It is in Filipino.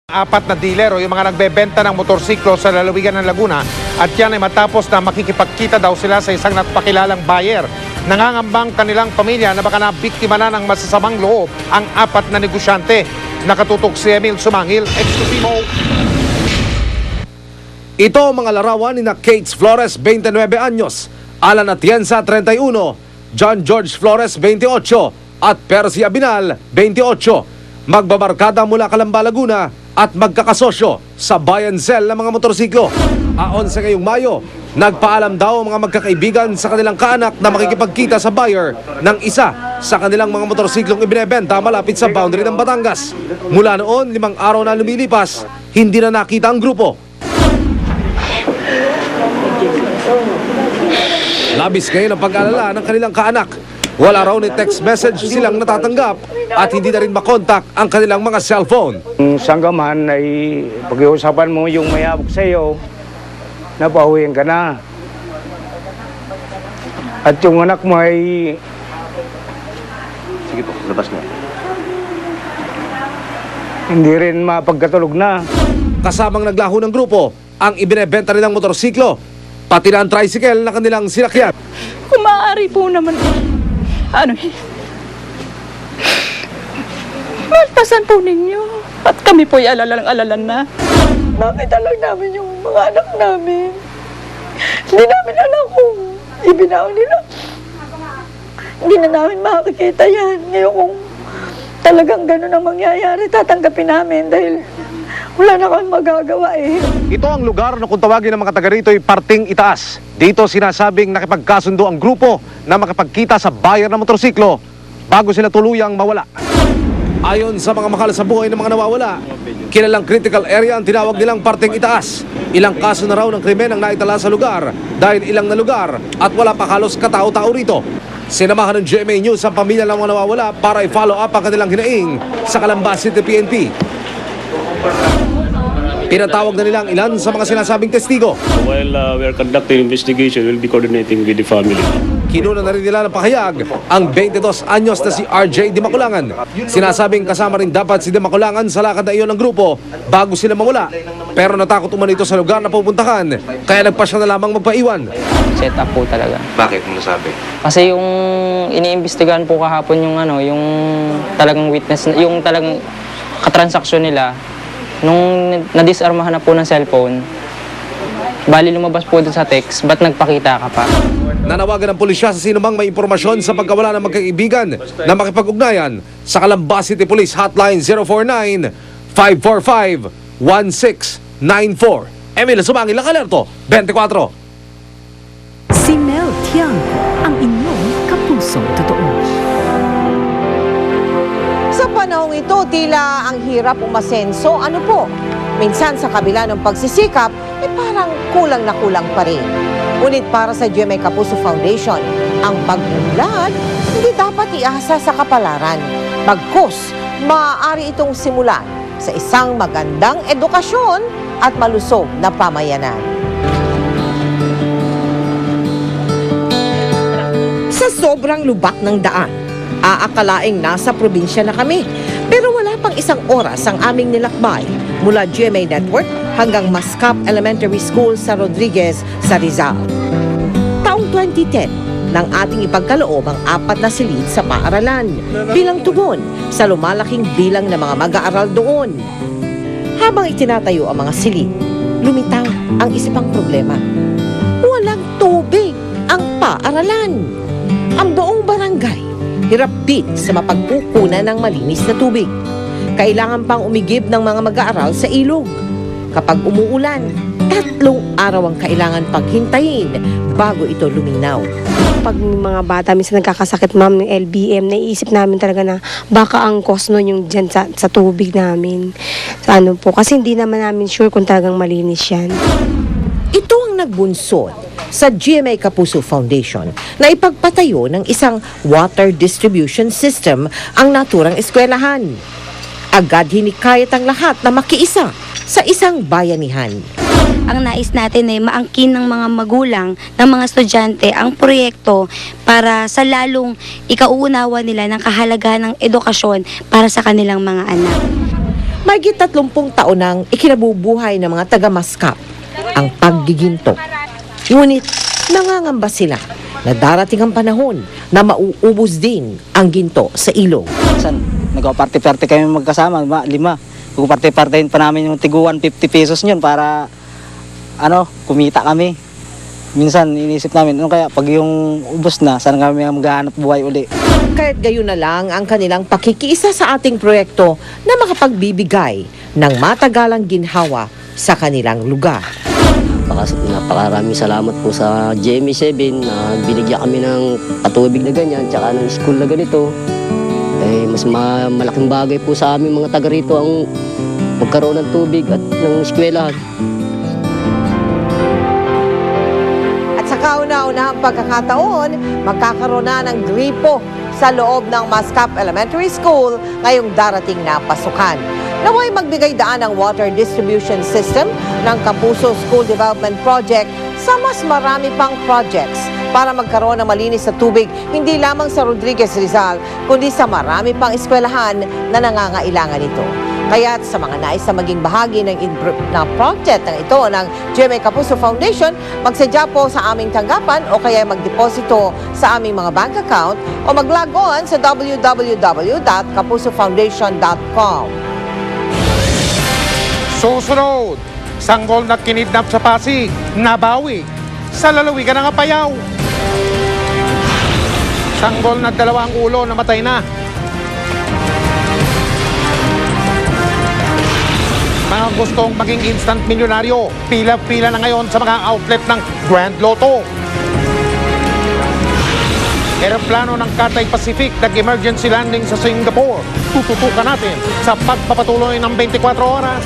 Apat na dealer o yung mga nagbebenta ng motorsiklo sa lalawigan ng Laguna at yan ay matapos na makikipagkita daw sila sa isang napakilalang buyer. Nangangambang kanilang pamilya na baka nabiktima na ng masasamang loob ang apat na negosyante. Nakatutok si Emil Sumangil, Exclusivo. Ito ang mga larawan ni Kate Flores, 29 anyos, Alan Atienza, 31, John George Flores, 28, at Percy Abinal, 28. Magbabarkada mula Calamba, Laguna at magkakasosyo sa buy and sell ng mga motorsiklo. Aon sa ngayong Mayo, nagpaalam daw ang mga magkakaibigan sa kanilang kaanak na makikipagkita sa buyer ng isa sa kanilang mga motorsiklong ibinebenta malapit sa boundary ng Batangas. Mula noon, 5 araw na lumilipas, hindi na nakita ang grupo. Labis ngayon ang pag-alala ng kanilang kaanak. Wala raw ni text message silang natatanggap at hindi na rin makontak ang kanilang mga cellphone. Ang sanggaman ay pag-iusapan mo yung mayabok sa iyo, napahuyin ka na. At yung anak mo ay... Sige po, labas na. Hindi rin mapagkatulog na. Kasamang naglaho ng grupo ang ibinebenta nilang motorsiklo, pati na ang tricycle na kanilang sinakyan. Kung maaari po naman, malpasan po ninyo. At kami po'y alalang-alalan na. Nakita lang namin yung mga anak namin. Hindi namin alam kung ibinaw nila. Hindi na namin makakita yan. Ngayon kung talagang gano'n ang mangyayari, tatanggapin namin dahil wala na kami magagawa eh. Ito ang lugar na kung tawagin ng mga taga rito ay Parting Itaas. Dito sinasabing nakipagkasundo ang grupo na makipagkita sa buyer ng motorsiklo bago sila tuluyang mawala. Ayon sa mga mahal sa buhay ng mga nawawala, kilalang critical area ang tinawag nilang Parting Itaas. Ilang kaso na raw ng krimen ang naitala sa lugar dahil ilang na lugar at wala pa halos katao-tao rito. Sinamahan ng GMA News ang pamilya ng mga nawawala para i-follow up ang kanilang hinaing sa Calamba City PNP. Pinatawag na nilang ilan sa mga sinasabing testigo. While we are conducting investigation, we'll be coordinating with the family. Kinuna na rin nila ng pahayag ang 22 anyos na si RJ Di Maculangan. Sinasabing kasama rin dapat si Di Maculangan sa lakad na iyon ng grupo bago sila mawala. Pero natakot umano ito sa lugar na pupuntahan, kaya nagpa siya na lamang magpaiwan. Set up po talaga. Bakit mo nasabi? Kasi yung iniimbestigahan po kahapon yung yung talagang witness, yung talagang katransaksyon nila, nung nadisarmahan na po ng cellphone, bali lumabas po dun sa text, ba't nagpakita ka pa? Nanawagan ng pulisya sa sinumang may impormasyon sa pagkawala ng magkaibigan na makipag-ugnayan sa Calamba City Police Hotline 049-545-1694. Emil Sumangil, Alerto 24. Si Mel Tiangco, ang inyong kapusong totoo. Sa panahong ito, tila ang hirap umasenso. Ano po? Minsan sa kabila ng pagsisikap, parang kulang na kulang pa rin. Ngunit para sa GMA Kapuso Foundation, ang pag-unlad hindi dapat iasa sa kapalaran. Bagkus, maaari itong simulan sa isang magandang edukasyon at malusog na pamayanan. Sa sobrang lubak ng daan, aakalaing nasa probinsya na kami. Pero wala pang isang oras ang aming nilakbay mula GMA Network hanggang Mascap Elementary School sa Rodriguez sa Rizal. Taong 2010, nang ating ipagkaloob ang 4 na silid sa paaralan bilang tugon sa lumalaking bilang ng mga mag-aaral doon. Habang itinatayo ang mga silid, lumitaw ang isa pang problema. Walang tubig ang paaralan. Ang buong barangay hirap din sa mapagkukunan ng malinis na tubig. Kailangan pang umigib ng mga mag-aaral sa ilog. Kapag umuulan, 3 araw ang kailangan paghintayin bago ito luminaw. Pag mga bata, minsan nagkakasakit ma'am ng LBM, naiisip namin talaga na baka ang cause nun yung dyan sa tubig namin. Sa po, kasi hindi naman namin sure kung talagang malinis yan. Ito ang nagbunsod sa GMA Kapuso Foundation na ipagpatayo ng isang water distribution system ang naturang eskwelahan. Agad hinikayat ang lahat na makiisa sa isang bayanihan. Ang nais natin ay maangkin ng mga magulang, ng mga estudyante ang proyekto para sa lalong ikauunawa nila ng kahalagahan ng edukasyon para sa kanilang mga anak. Mahigit 30 taon nang ikinabubuhay ng mga taga-Mascap ang paggiginto. Ngunit nangangamba sila na darating ang panahon na mauubos din ang ginto sa ilog. Minsan, nagpaparte-parte kami magkasama, 5. Pagparte-partehin pa namin yung tigu 150 pesos yun para kumita kami. Minsan iniisip namin, kaya pag yung ubos na, saan kami maghahanap buhay uli. Kaya't gayon na lang ang kanilang pakikiisa sa ating proyekto na makapagbibigay ng matagalang ginhawa sa kanilang lugar. Napakaraming salamat po sa GMA7 na binigyan kami ng patubig na ganyan tsaka ng school na ganito. Mas malaking bagay po sa aming mga taga rito ang magkaroon ng tubig at ng eskwelahan. Sa kauna-unahang pagkakataon, magkakaroon na ng gripo sa loob ng Mascap Elementary School ngayong darating na pasukan. Naway magbigay daan ang water distribution system ng Kapuso School Development Project sa mas marami pang projects para magkaroon ng malinis na tubig hindi lamang sa Rodriguez Rizal kundi sa marami pang eskwelahan na nangangailangan nito. Kaya't sa mga nais na maging bahagi ng project ng ito ng GMA Kapuso Foundation, magsadya po sa aming tanggapan o kaya magdeposito sa aming mga bank account o mag-log on sa www.kapusofoundation.com. Susunod, sanggol na kinidnap sa Pasig, nabawi sa lalawigan ng Apayao. Sanggol na 2 ulo namatay na. Mga gustong maging instant milyonaryo, pila-pila na ngayon sa mga outlet ng Grand Lotto. Eroplano ng Cathay Pacific nag-emergency landing sa Singapore. Tututukan natin sa pagpapatuloy ng 24 oras.